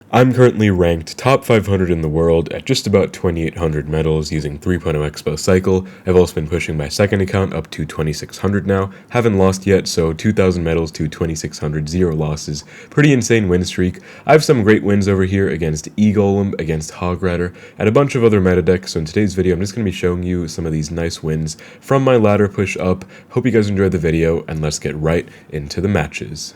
I'm currently ranked top 500 in the world at just about 2,800 medals using 3.0 Xbow cycle. I've also been pushing my second account up to 2,600 now. Haven't lost yet, so 2,000 medals to 2,600, 0 losses. Pretty insane win streak. I have some great wins over here against E-golem, against Hog Rider, and a bunch of other meta decks. So in today's video, I'm just going to be showing you some of these nice wins from my ladder push up. Hope you guys enjoyed the video, and let's get right into the matches.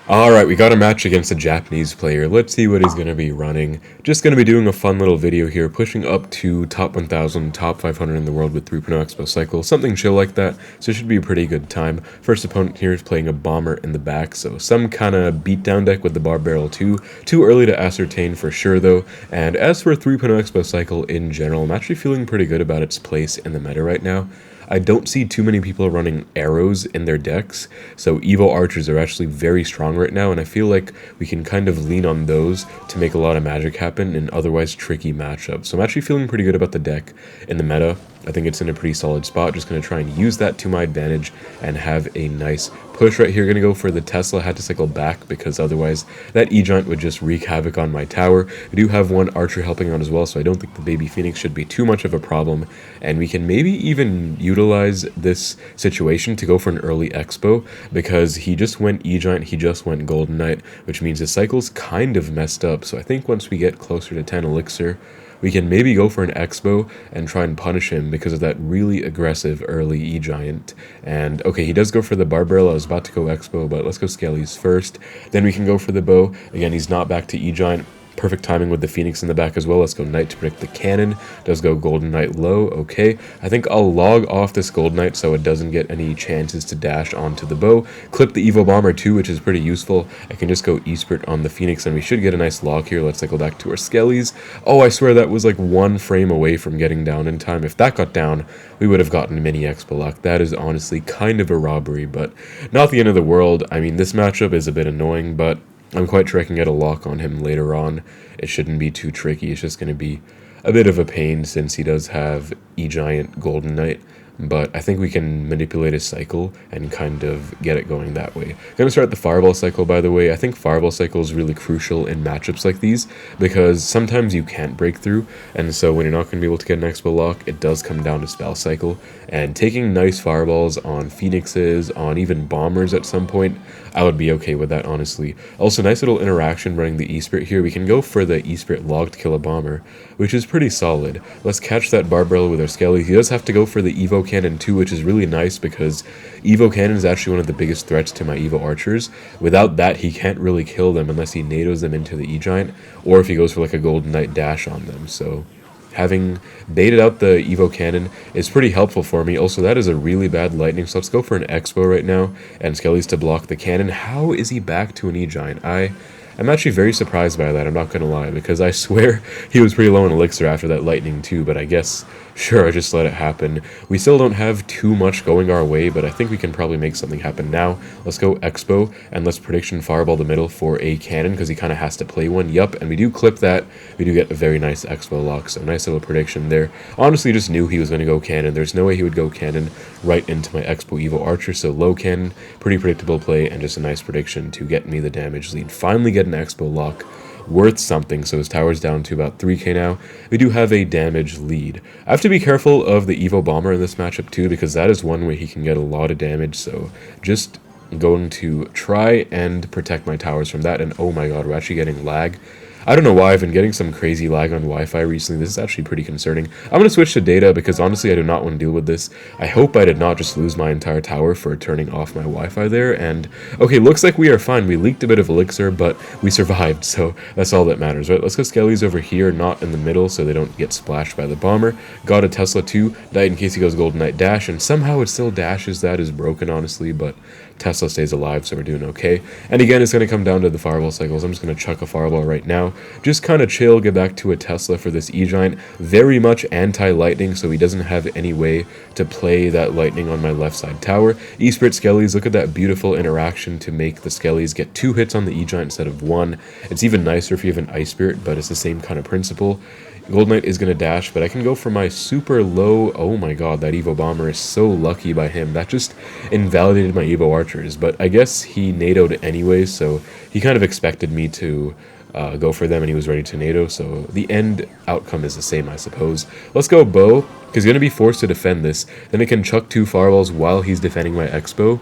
Alright, we got a match against a Japanese player. Let's see what he's going to be running. Just going to be doing a fun little video here, pushing up to top 1000, top 500 in the world with 3.0 Xbow cycle, something chill like that, so it should be a pretty good time. First opponent here is playing a bomber in the back, so some kind of beatdown deck with the bar barrel too. Too early to ascertain for sure though, and as for 3.0 Xbow cycle in general, I'm actually feeling pretty good about its place in the meta right now. I don't see too many people running arrows in their decks, so Evo archers are actually very strong right now, and I feel like we can kind of lean on those to make a lot of magic happen in otherwise tricky matchups. So I'm actually feeling pretty good about the deck in the meta. I think it's in a pretty solid spot. Just going to try and use that to my advantage and have a nice push right here. Going to go for the Tesla. Had to cycle back because otherwise that eGiant would just wreak havoc on my tower. We do have one archer helping out as well, so I don't think the baby phoenix should be too much of a problem. And we can maybe even utilize this situation to go for an early expo because he just went eGiant, he just went Golden Knight, which means his cycle's kind of messed up. So I think once we get closer to 10 elixir, we can maybe go for an Expo and try and punish him because of that really aggressive early E-Giant. And okay, he does go for the bar barrel. I was about to go Expo, but let's go Skellies first. Then we can go for the bow. Again, he's not back to E-Giant. Perfect timing with the Phoenix in the back as well. Let's go Knight to predict the cannon. Does go Golden Knight low. Okay. I think I'll log off this Golden Knight so it doesn't get any chances to dash onto the bow. Clip the Evo Bomber too, which is pretty useful. I can just go E-Spirit on the Phoenix and we should get a nice log here. Let's cycle back to our Skellies. Oh, I swear that was like one frame away from getting down in time. If that got down, we would have gotten mini Expo lock. That is honestly kind of a robbery, but not the end of the world. I mean, this matchup is a bit annoying, but I'm quite sure I can get a lock on him later on. It shouldn't be too tricky. It's just going to be a bit of a pain since he does have E-Giant Golden Knight. But I think we can manipulate his cycle and kind of get it going that way. Going to start the Fireball cycle, by the way. I think Fireball cycle is really crucial in matchups like these because sometimes you can't break through, and so when you're not going to be able to get an Expo lock, it does come down to spell cycle. And taking nice Fireballs on Phoenixes, on even Bombers at some point, I would be okay with that, honestly. Also, nice little interaction running the E-Spirit here. We can go for the E-Spirit log to kill a Bomber, which is pretty solid. Let's catch that bar barrel with our Skelly. He does have to go for the Evo Cannon too, which is really nice because Evo Cannon is actually one of the biggest threats to my Evo Archers. Without that, he can't really kill them unless he NATOs them into the E-Giant, or if he goes for like a Golden Knight dash on them. So having baited out the Evo Cannon is pretty helpful for me. Also, that is a really bad lightning, so let's go for an Expo right now, and Skelly's to block the cannon. How is he back to an E-Giant? I'm actually very surprised by that, I'm not going to lie, because I swear he was pretty low in elixir after that lightning too, but I guess, sure, I just let it happen. We still don't have too much going our way, but I think we can probably make something happen now. Let's go Expo, and let's prediction Fireball the middle for a cannon, because he kind of has to play one. Yup, and we do clip that. We do get a very nice Expo lock, so nice little prediction there. Honestly, just knew he was going to go cannon. There's no way he would go cannon right into my Expo Evo Archer, so low cannon, pretty predictable play, and just a nice prediction to get me the damage lead. Finally get an Expo lock worth something, so his tower's down to about 3k now. We do have a damage lead. I have to be careful of the Evo Bomber in this matchup too, because that is one way he can get a lot of damage, so just going to try and protect my towers from that. And oh my god, we're actually getting lag. I don't know why I've been getting some crazy lag on Wi-Fi recently. This is actually pretty concerning. I'm going to switch to data because honestly I do not want to deal with this. I hope I did not just lose my entire tower for turning off my Wi-Fi there. And okay, looks like we are fine. We leaked a bit of elixir, but we survived, so that's all that matters, right? Let's go Skellies over here, not in the middle, so they don't get splashed by the bomber. Got a Tesla too, died in case he goes Golden Knight dash, and somehow it still dashes. That is broken, honestly, but Tesla stays alive, so we're doing okay. And again, it's going to come down to the Fireball cycles. I'm just going to chuck a Fireball right now. Just kind of chill, get back to a Tesla for this E-Giant. Very much anti-lightning, so he doesn't have any way to play that lightning on my left side tower. E-Spirit Skellies, look at that beautiful interaction to make the Skellies get 2 hits on the E-Giant instead of 1. It's even nicer if you have an Ice Spirit, but it's the same kind of principle. Golden Knight is going to dash, but I can go for my super low. Oh my god, that Evo Bomber is so lucky by him. That just invalidated my Evo Archers, but I guess he NATO'd anyway, so he kind of expected me to go for them, and he was ready to tornado, so the end outcome is the same, I suppose. Let's go bow, because he's going to be forced to defend this. Then it can chuck 2 fireballs while he's defending my Xbow,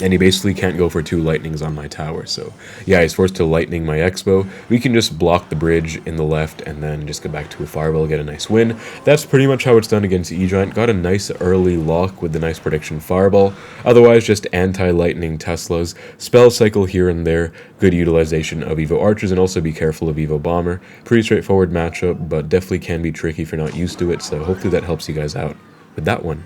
and he basically can't go for 2 lightnings on my tower. So yeah, he's forced to lightning my Xbow. We can just block the bridge in the left and then just go back to a fireball, get a nice win. That's pretty much how it's done against eGiant. Got a nice early lock with the nice prediction fireball. Otherwise, just anti-lightning Teslas, spell cycle here and there, good utilization of Evo Archers, and also be careful of Evo Bomber. Pretty straightforward matchup, but definitely can be tricky if you're not used to it, so hopefully that helps you guys out with that one.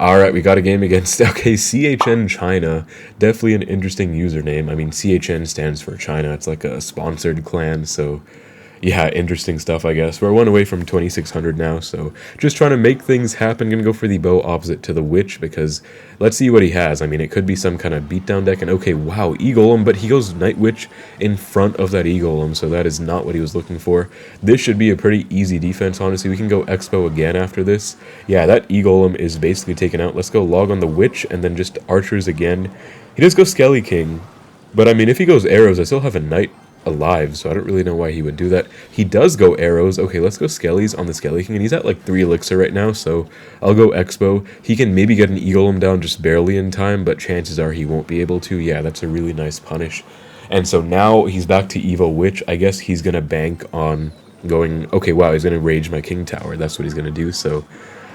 Alright, we got a game against, okay, CHN China. Definitely an interesting username. I mean, CHN stands for China. It's like a sponsored clan, so yeah, interesting stuff, I guess. We're 1 away from 2600 now, so just trying to make things happen. Gonna go for the bow opposite to the witch, because let's see what he has. I mean, it could be some kind of beatdown deck, and okay, wow, E-golem, but he goes Night Witch in front of that E-golem, so that is not what he was looking for. This should be a pretty easy defense, honestly. We can go Xbow again after this. Yeah, that E-golem is basically taken out. Let's go log on the witch, and then just archers again. He does go Skelly King, but I mean, if he goes arrows, I still have a knight alive, so I don't really know why he would do that. He does go arrows. Okay, let's go Skellies on the Skelly King, and he's at like 3 elixir right now, so I'll go Xbow. He can maybe get an E-golem down just barely in time, but chances are he won't be able to. Yeah, that's a really nice punish. And so now he's back to Evo Witch. I guess he's gonna bank on going, okay, wow, he's gonna rage my King Tower. That's what he's gonna do, so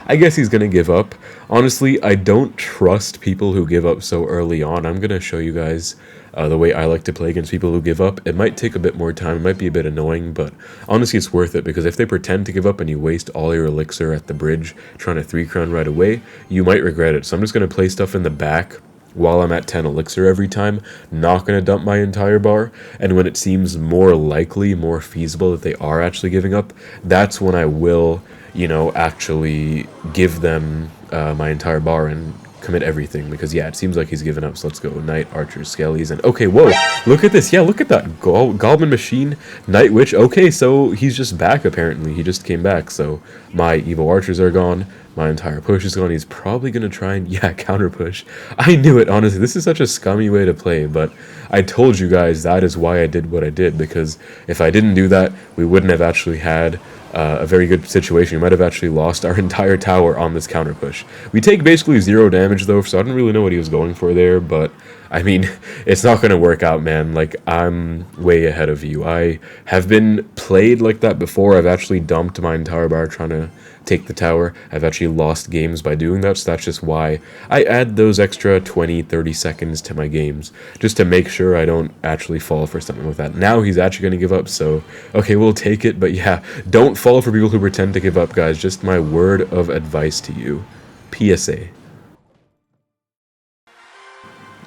I guess he's gonna give up. Honestly, I don't trust people who give up so early on. I'm gonna show you guys the way I like to play against people who give up. It might take a bit more time, it might be a bit annoying, but honestly it's worth it, because if they pretend to give up and you waste all your elixir at the bridge trying to 3-crown right away, you might regret it. So I'm just going to play stuff in the back while I'm at 10 elixir every time, not going to dump my entire bar, and when it seems more likely, more feasible that they are actually giving up, that's when I will, you know, actually give them my entire bar and commit everything, because yeah, it seems like he's given up. So let's go Knight, Archers, Skellies, and okay, whoa, look at this. Yeah, look at that Goblin Machine, Night Witch. Okay, so he's just back apparently. He just came back, so my Evo Archers are gone. My entire push is gone. He's probably going to try and, yeah, counter push. I knew it, honestly. This is such a scummy way to play, but I told you guys that is why I did what I did, because if I didn't do that, we wouldn't have actually had a very good situation. We might have actually lost our entire tower on this counter push. We take basically 0 damage, though, so I don't really know what he was going for there, but I mean, it's not going to work out, man. Like, I'm way ahead of you. I have been played like that before. I've actually dumped my entire bar trying to take the tower. I've actually lost games by doing that, so that's just why I add those extra 20-30 seconds to my games, just to make sure I don't actually fall for something like that. Now he's actually going to give up, so okay, we'll take it, but yeah, don't fall for people who pretend to give up, guys. Just my word of advice to you. PSA.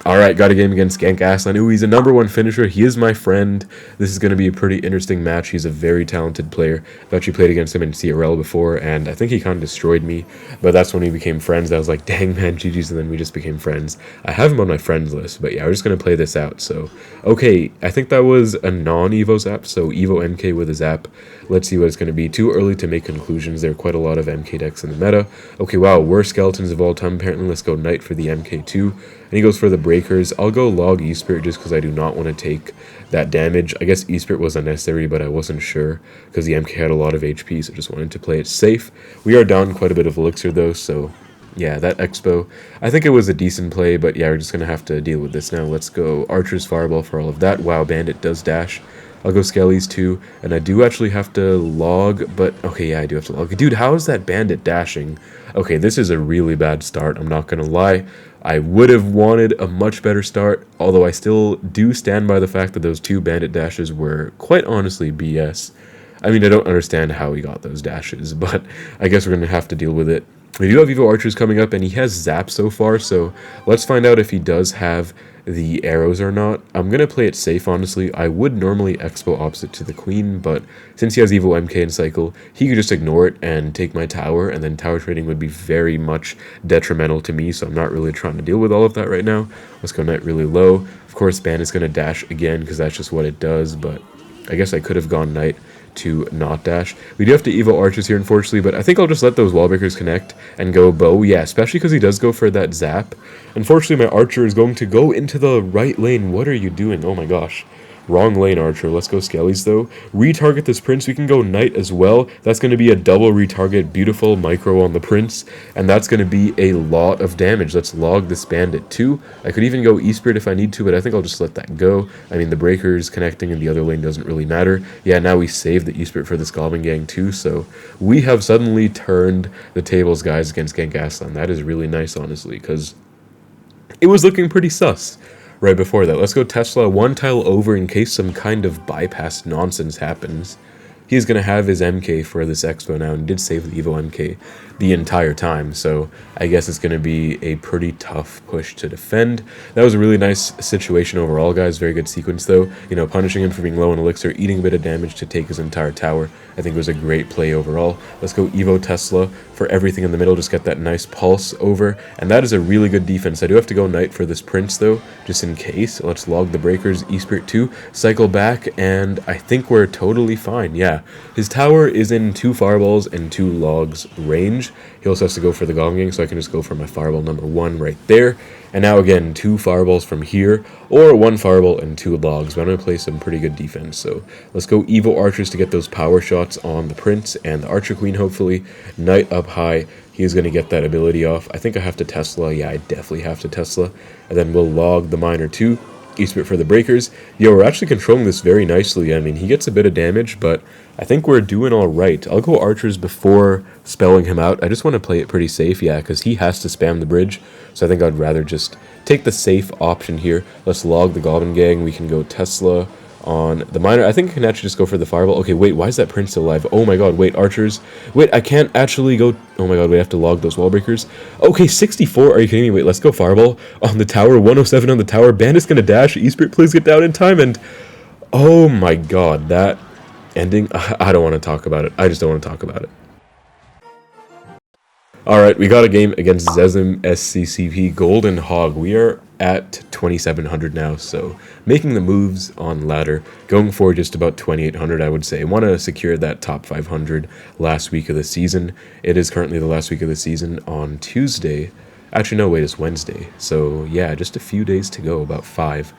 Alright, got a game against Gank Aslan. Ooh, he's a #1 finisher. He is my friend. This is going to be a pretty interesting match. He's a very talented player. I've actually played against him in CRL before, and I think he kind of destroyed me. But that's when we became friends. I was like, dang man, GG's, and then we just became friends. I have him on my friends list, but yeah, we're just going to play this out. So, okay, I think that was a non-Evo zap, so Evo MK with a zap. Let's see what it's going to be. Too early to make conclusions. There are quite a lot of MK decks in the meta. Okay, wow, worst skeletons of all time, apparently. Let's go Knight for the MK2. And he goes for the breakers. I'll go log E-Spirit just because I do not want to take that damage. I guess E-Spirit was unnecessary, but I wasn't sure because the MK had a lot of HP, so just wanted to play it safe. We are down quite a bit of elixir though, so yeah, that Expo, I think it was a decent play, but yeah, we're just going to have to deal with this now. Let's go Archer's Fireball for all of that. Wow, Bandit does dash. I'll go Skellies too, and I do actually have to log, but okay, yeah, I do have to log. Dude, how is that Bandit dashing? Okay, this is a really bad start, I'm not gonna lie. I would have wanted a much better start, although I still do stand by the fact that those 2 Bandit dashes were quite honestly BS. I mean, I don't understand how he got those dashes, but I guess we're gonna have to deal with it. We do have Evo Archers coming up, and he has Zap so far, so let's find out if he does have the arrows or not. I'm going to play it safe, honestly. I would normally Expo opposite to the Queen, but since he has Evo MK in cycle, he could just ignore it and take my tower, and then tower trading would be very much detrimental to me, so I'm not really trying to deal with all of that right now. Let's go Knight really low. Of course, Bandit's going to dash again, because that's just what it does, but I guess I could have gone Knight to not dash. We do have to evo archers here, unfortunately, but I think I'll just let those wall breakers connect and go bow. Yeah, especially because he does go for that zap. Unfortunately, my archer is going to go into the right lane. What are you doing? Oh my gosh. Wrong lane, Archer. Let's go Skellies, though. Retarget this Prince. We can go Knight as well. That's going to be a double retarget. Beautiful micro on the Prince. And that's going to be a lot of damage. Let's log this Bandit, too. I could even go E-Spirit if I need to, but I think I'll just let that go. I mean, the Breaker's connecting in the other lane doesn't really matter. Yeah, now we save the E-Spirit for this Goblin Gang, too. So we have suddenly turned the tables, guys, against Genk Aslan. That is really nice, honestly, because it was looking pretty sus right before that. Let's go Tesla one tile over in case some kind of bypass nonsense happens. He's going to have his MK for this Expo now, and did save the Evo MK the entire time, so I guess it's going to be a pretty tough push to defend. That was a really nice situation overall, guys. Very good sequence, though. You know, punishing him for being low on elixir, eating a bit of damage to take his entire tower. I think it was a great play overall. Let's go Evo Tesla for everything in the middle. Just get that nice pulse over, and that is a really good defense. I do have to go Knight for this Prince, though, just in case. Let's log the Breakers, E-Spirit 2, cycle back, and I think we're totally fine. Yeah, his tower is in 2 fireballs and 2 logs range. He also has to go for the Goblin Gang, so I can just go for my fireball number 1 right there. And now again, 2 fireballs from here, or 1 fireball and 2 logs. But I'm going to play some pretty good defense. So let's go Evo Archers to get those power shots on the Prince and the Archer Queen, hopefully. Knight up high. He's going to get that ability off. I think I have to Tesla. Yeah, I definitely have to Tesla. And then we'll log the Miner too. E-Spirit for the Breakers. Yo, we're actually controlling this very nicely. I mean, he gets a bit of damage, but I think we're doing all right. I'll go Archers before spelling him out. I just want to play it pretty safe, yeah, because he has to spam the bridge. So I think I'd rather just take the safe option here. Let's log the Goblin Gang. We can go Tesla on the Miner. I think I can actually just go for the Fireball. Okay, wait, why is that Prince still alive? Oh my god, wait, Archers. Wait, I can't actually go... Oh my god, we have to log those Wall Breakers. Okay, 64, are you kidding me? Wait, let's go Fireball on the tower, 107 on the tower. Bandit's gonna dash, E-Spirit, please get down in time, and... Oh my god, that ending... I don't want to talk about it. I just don't want to talk about it. Alright, we got a game against Zezim SCCP Golden Hog. We are at 2700 now, so making the moves on ladder, going for just about 2800, I would say. I want to secure that top 500 last week of the season. It is currently the last week of the season on Tuesday. Actually, no, wait, it's Wednesday. So, yeah, just a few days to go, about 5.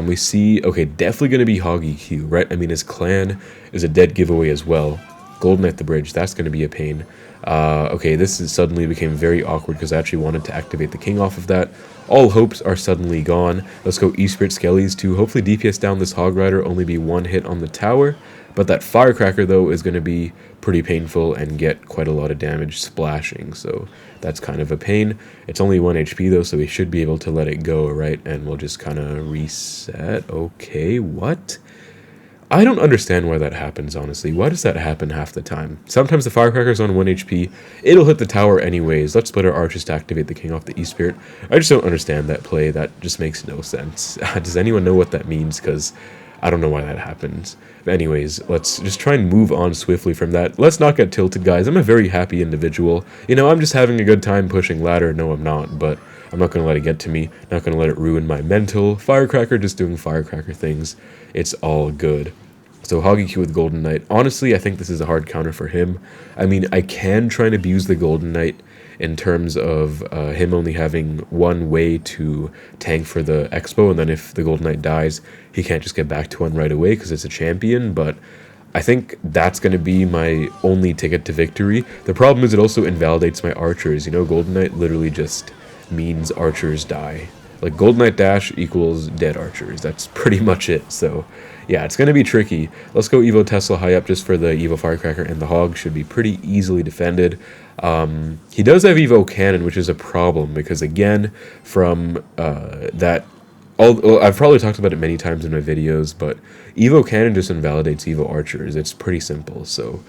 We see, okay, definitely going to be Hog EQ, right? I mean, his clan is a dead giveaway as well. Golden at the bridge, that's going to be a pain. Okay, this is suddenly became very awkward because I actually wanted to activate the king off of that. All hopes are suddenly gone. Let's go E-Spirit Skellies to hopefully DPS down this Hog Rider, only be 1 hit on the tower. But that Firecracker, though, is going to be pretty painful and get quite a lot of damage splashing, so that's kind of a pain. It's only 1 HP, though, so we should be able to let it go, right? And we'll just kind of reset. Okay, what? I don't understand why that happens, honestly. Why does that happen half the time? Sometimes the Firecracker's on 1 HP. It'll hit the tower anyways. Let's split our archers to activate the king off the E-Spirit. I just don't understand that play. That just makes no sense. Does anyone know what that means? Because I don't know why that happens. But anyways, let's just try and move on swiftly from that. Let's not get tilted, guys. I'm a very happy individual. You know, I'm just having a good time pushing ladder. No, I'm not, but I'm not going to let it get to me. Not going to let it ruin my mental. Firecracker just doing Firecracker things. It's all good. So Hog EQ with Golden Knight. Honestly, I think this is a hard counter for him. I mean, I can try and abuse the Golden Knight in terms of him only having 1 way to tank for the Expo, and then if the Golden Knight dies, he can't just get back to 1 right away because it's a champion, but I think that's going to be my only ticket to victory. The problem is it also invalidates my archers. You know, Golden Knight literally just means archers die. Like, Golden Knight dash equals dead archers. That's pretty much it, so... yeah, it's going to be tricky. Let's go Evo Tesla high up just for the Evo Firecracker, and the Hog should be pretty easily defended. He does have Evo Cannon, which is a problem, because again, from that... I've probably talked about it many times in my videos, but Evo Cannon just invalidates Evo Archers. It's pretty simple, so...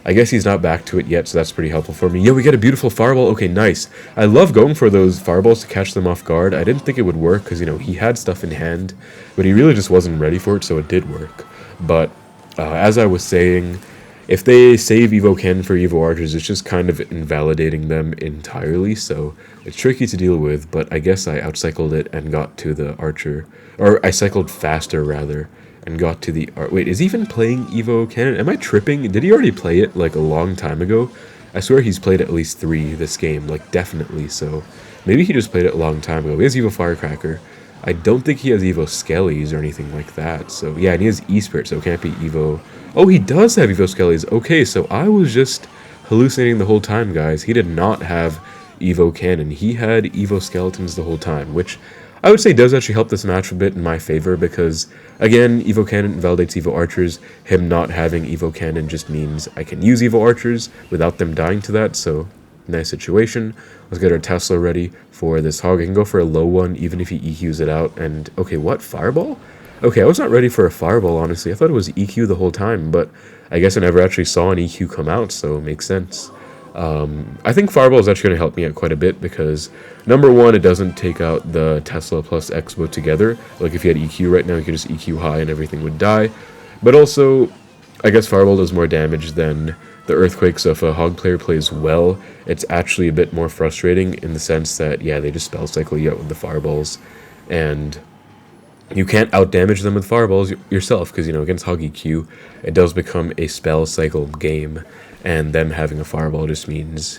I guess he's not back to it yet, so that's pretty helpful for me. Yo, we get a beautiful fireball. Okay, nice. I love going for those fireballs to catch them off guard. I didn't think it would work because, you know, he had stuff in hand, but he really just wasn't ready for it, so it did work. But as I was saying, if they save Evo Cannon for Evo Archers, it's just kind of invalidating them entirely, so it's tricky to deal with, but I guess I outcycled it and got to the Archer, or I cycled faster, rather, and got to the... Wait, is he even playing Evo Cannon? Am I tripping? Did he already play it, like, a long time ago? I swear he's played at least 3 this game, like, definitely, so... Maybe he just played it a long time ago. He has Evo Firecracker. I don't think he has Evo Skellies or anything like that, so... Yeah, and he has E-Spirit, so it can't be Evo... Oh, he does have Evo Skellies! Okay, so I was just hallucinating the whole time, guys. He did not have Evo Cannon. He had Evo Skeletons the whole time, which... I would say does actually help this match a bit in my favor because, again, Evo Cannon validates Evo Archers. Him not having Evo Cannon just means I can use Evo Archers without them dying to that, so nice situation. Let's get our Tesla ready for this Hog. I can go for a low one even if he EQs it out, and, okay, what? Fireball? Okay, I was not ready for a Fireball, honestly. I thought it was EQ the whole time, but I guess I never actually saw an EQ come out, so it makes sense. I think Fireball is actually going to help me out quite a bit because, number one, it doesn't take out the Tesla plus Xbow together. Like, if you had EQ right now, you could just EQ high and everything would die. But also, I guess Fireball does more damage than the Earthquake, so if a Hog player plays well, it's actually a bit more frustrating in the sense that, yeah, they just spell cycle you out with the Fireballs, and you can't out-damage them with Fireballs yourself, because, you know, against Hog EQ, it does become a spell cycle game, and them having a Fireball just means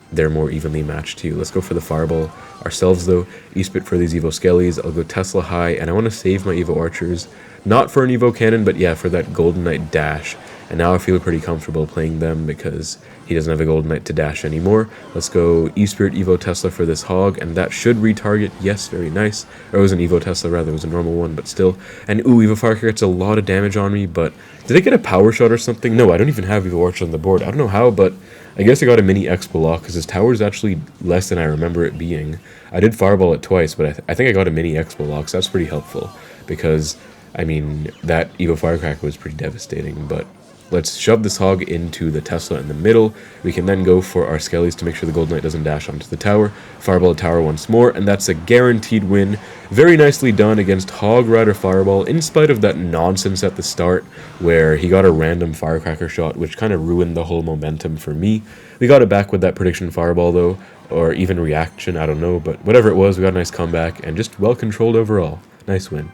they're more evenly matched to you. Let's go for the Fireball ourselves, though. E-Spit for these Evo Skellies. I'll go Tesla high, and I want to save my Evo Archers. Not for an Evo Cannon, but yeah, for that Golden Knight dash. And now I feel pretty comfortable playing them because he doesn't have a Golden Knight to dash anymore. Let's go E-Spirit Evo Tesla for this Hog, and that should retarget. Yes, very nice. Or it was an Evo Tesla, rather. It was a normal one, but still. And ooh, Evo Firecracker gets a lot of damage on me, but did I get a power shot or something? No, I don't even have Evo Archer on the board. I don't know how, but I guess I got a mini Expo lock because his tower is actually less than I remember it being. I did Fireball it twice, but I think I got a mini Expo lock, so that's pretty helpful because, I mean, that Evo Firecracker was pretty devastating, but let's shove this Hog into the Tesla in the middle. We can then go for our Skellies to make sure the Golden Knight doesn't dash onto the tower. Fireball the tower once more, and that's a guaranteed win. Very nicely done against Hog Rider Fireball, in spite of that nonsense at the start, where he got a random Firecracker shot, which kind of ruined the whole momentum for me. We got it back with that prediction Fireball, though, or even reaction, I don't know, but whatever it was, we got a nice comeback, and just well-controlled overall. Nice win.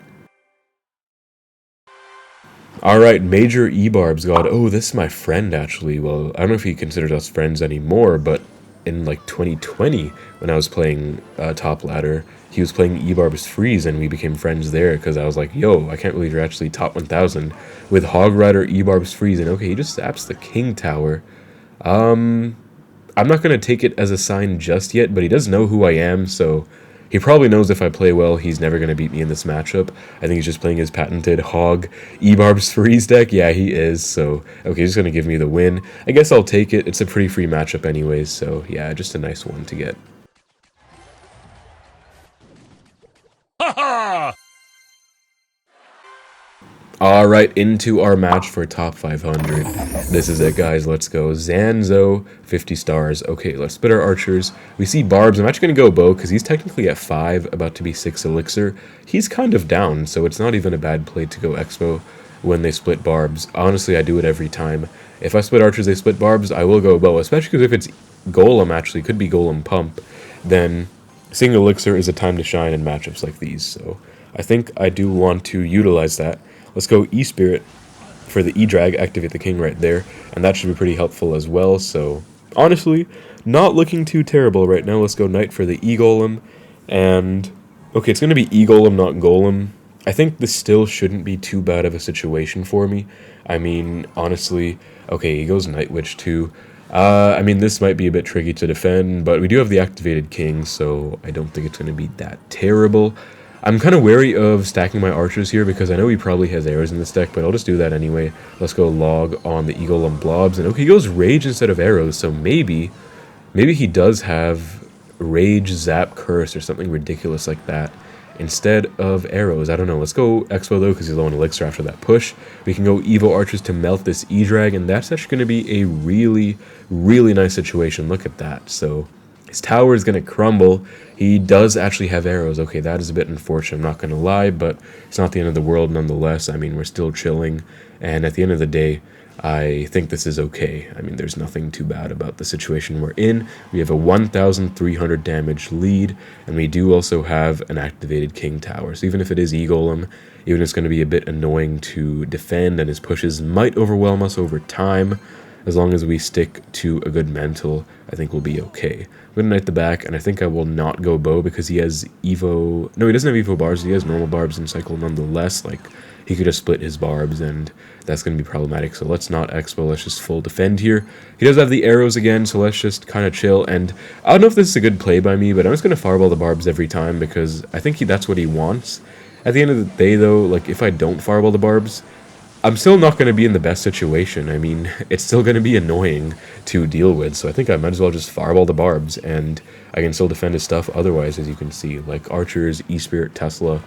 Alright, Major E-Barbs got... Oh, this is my friend, actually. Well, I don't know if he considers us friends anymore, but in, like, 2020, when I was playing Top Ladder, he was playing E-Barbs Freeze, and we became friends there, because I was like, yo, I can't believe you're actually top 1000 with Hog Rider E-Barbs Freeze, and okay, he just zaps the King Tower. I'm not going to take it as a sign just yet, but he does know who I am, so... He probably knows if I play well, he's never going to beat me in this matchup. I think he's just playing his patented Hog E-Barbs Freeze deck. Yeah, he is, so... Okay, he's going to give me the win. I guess I'll take it. It's a pretty free matchup anyways, so yeah, just a nice one to get. Alright, into our match for top 500. This is it, guys. Let's go. Zanzo, 50 stars. Okay, let's split our archers. We see Barbs. I'm actually going to go Bow, because he's technically at 5, about to be 6 Elixir. He's kind of down, so it's not even a bad play to go Expo when they split Barbs. Honestly, I do it every time. If I split archers, they split Barbs, I will go Bow, especially because if it's Golem, actually, could be Golem Pump, then seeing Elixir is a time to shine in matchups like these, so I think I do want to utilize that. Let's go E-Spirit for the E-Drag, activate the King right there, and that should be pretty helpful as well, so honestly, not looking too terrible right now. Let's go Knight for the E-Golem, and okay, it's going to be E-Golem, not Golem. I think this still shouldn't be too bad of a situation for me. I mean, honestly, okay, he goes Night Witch too. I mean, this might be a bit tricky to defend, but we do have the activated King, so I don't think it's going to be that terrible. I'm kind of wary of stacking my archers here because I know he probably has arrows in this deck, but I'll just do that anyway. Let's go Log on the E-Golem Blobs, and okay, he goes Rage instead of arrows, so maybe he does have Rage, Zap, Curse, or something ridiculous like that instead of arrows. I don't know. Let's go Expo, though, because he's low on Elixir after that push. We can go Evo Archers to melt this E-Drag, and that's actually going to be a really, really nice situation. Look at that. So his tower is going to crumble. He does actually have arrows. Okay, that is a bit unfortunate, I'm not going to lie, but it's not the end of the world nonetheless. I mean, we're still chilling, and at the end of the day, I think this is okay. I mean, there's nothing too bad about the situation we're in. We have a 1,300 damage lead, and we do also have an activated King Tower. So even if it is E-golem, even if it's going to be a bit annoying to defend, and his pushes might overwhelm us over time, as long as we stick to a good mental, I think we'll be okay. I'm going to knight the back, and I think I will not go bow because he has Evo... No, he doesn't have Evo barbs. He has normal barbs in cycle nonetheless. Like, he could have split his barbs, and that's going to be problematic. So let's not Expo. Let's just full defend here. He does have the arrows again, so let's just kind of chill. And I don't know if this is a good play by me, but I'm just going to fireball the barbs every time because I think that's what he wants. At the end of the day, though, like, if I don't fireball the barbs, I'm still not going to be in the best situation. I mean, it's still going to be annoying to deal with, so I think I might as well just fireball the barbs, and I can still defend his stuff otherwise, as you can see, like Archers, E-Spirit, Tesla,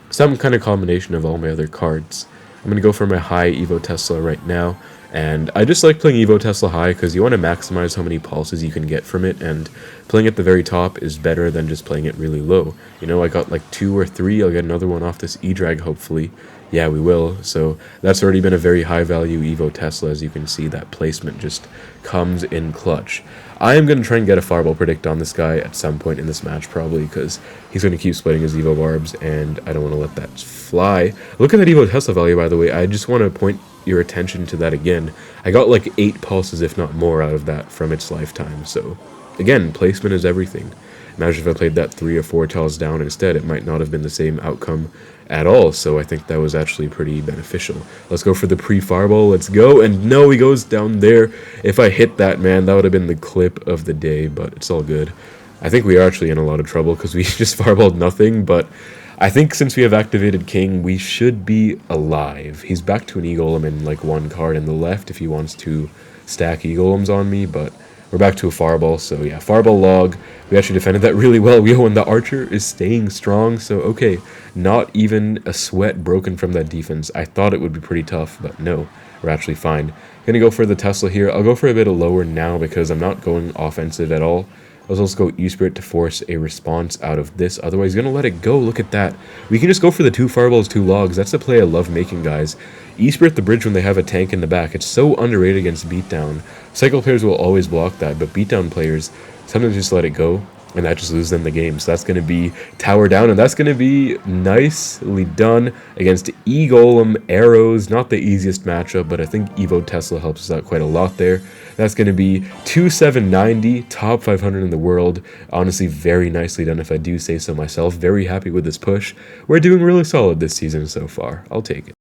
some kind of combination of all my other cards. I'm going to go for my high Evo Tesla right now, and I just like playing Evo Tesla high because you want to maximize how many pulses you can get from it, and playing at the very top is better than just playing it really low. You know, I got like 2 or 3, I'll get another one off this E-Drag hopefully. Yeah, we will. So that's already been a very high value Evo Tesla. As you can see, that placement just comes in clutch. I am going to try and get a fireball predict on this guy at some point in this match probably because he's going to keep splitting his Evo barbs and I don't want to let that fly. Look at that Evo Tesla value, by the way. I just want to point your attention to that again. I got like 8 pulses, if not more, out of that from its lifetime. So again, placement is everything. Imagine if I played that 3 or 4 tiles down instead, it might not have been the same outcome at all, so I think that was actually pretty beneficial. Let's go for the pre-fireball, let's go, and no, he goes down there. If I hit that, man, that would have been the clip of the day, but it's all good. I think we are actually in a lot of trouble because we just fireballed nothing, but I think since we have activated King, we should be alive. He's back to an E-golem and like 1 card in the left if he wants to stack E-golems on me, but we're back to a fireball, so yeah, fireball log. We actually defended that really well. Yo, and the archer is staying strong, so okay, not even a sweat broken from that defense. I thought it would be pretty tough, but no, we're actually fine. Gonna go for the Tesla here. I'll go for a bit of lower now because I'm not going offensive at all. Let's also go E-Spirit to force a response out of this. Otherwise, he's going to let it go. Look at that. We can just go for the 2 fireballs, 2 logs. That's the play I love making, guys. E-Spirit the bridge when they have a tank in the back. It's so underrated against beatdown. Cycle players will always block that, but beatdown players sometimes just let it go, and that just loses them the game. So that's going to be tower down, and that's going to be nicely done against E-golem arrows. Not the easiest matchup, but I think Evo Tesla helps us out quite a lot there. That's going to be 2790, top 500 in the world. Honestly, very nicely done if I do say so myself. Very happy with this push. We're doing really solid this season so far. I'll take it.